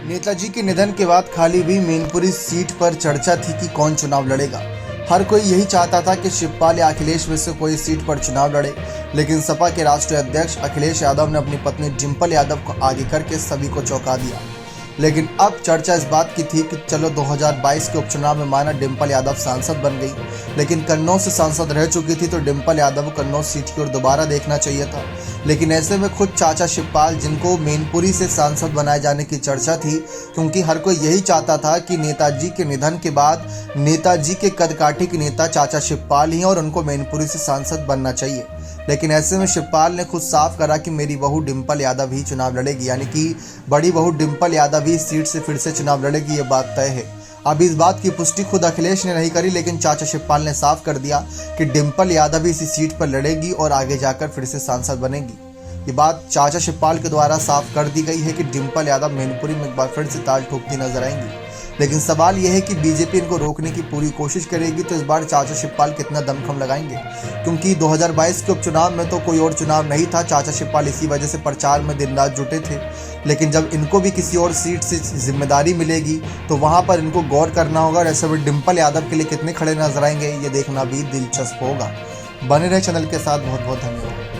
नेताजी के निधन के बाद खाली हुई मैनपुरी सीट पर चर्चा थी कि कौन चुनाव लड़ेगा। हर कोई यही चाहता था कि शिवपाल या अखिलेश में से कोई सीट पर चुनाव लड़े, लेकिन सपा के राष्ट्रीय अध्यक्ष अखिलेश यादव ने अपनी पत्नी डिंपल यादव को आगे करके सभी को चौंका दिया। लेकिन अब चर्चा इस बात की थी कि चलो 2022 के उपचुनाव में माना डिंपल यादव सांसद बन गई, लेकिन कन्नौज से सांसद रह चुकी थी तो डिंपल यादव को कन्नौज सीट की ओर दोबारा देखना चाहिए था। लेकिन ऐसे में खुद चाचा शिवपाल, जिनको मैनपुरी से सांसद बनाए जाने की चर्चा थी, क्योंकि हर कोई यही चाहता था कि नेताजी के निधन के बाद नेताजी के कदकाठी के नेता चाचा शिवपाल ही और उनको मैनपुरी से सांसद बनना चाहिए। लेकिन ऐसे में शिवपाल ने खुद साफ करा कि मेरी बहू डिंपल यादव ही चुनाव लड़ेगी, यानी कि बड़ी बहू डिंपल यादव ही इस सीट से फिर से चुनाव लड़ेगी, ये बात तय है। अब इस बात की पुष्टि खुद अखिलेश ने नहीं करी, लेकिन चाचा शिवपाल ने साफ कर दिया कि डिंपल यादव ही इसी सीट पर लड़ेगी और आगे जाकर फिर से सांसद बनेगी। ये बात चाचा शिवपाल के द्वारा साफ कर दी गई है कि डिंपल यादव मैनपुरी में एक बार फिर से ताल ठोकती नजर आएंगी। लेकिन सवाल यह है कि बीजेपी इनको रोकने की पूरी कोशिश करेगी तो इस बार चाचा शिवपाल कितना दमखम लगाएंगे, क्योंकि 2022 के उपचुनाव में तो कोई और चुनाव नहीं था। चाचा शिवपाल इसी वजह से प्रचार में दिन रात जुटे थे, लेकिन जब इनको भी किसी और सीट से जिम्मेदारी मिलेगी तो वहां पर इनको गौर करना होगा और ऐसे में डिंपल यादव के लिए कितने खड़े नजर आएंगे, ये देखना भी दिलचस्प होगा। बने रहे चैनल के साथ। बहुत बहुत धन्यवाद।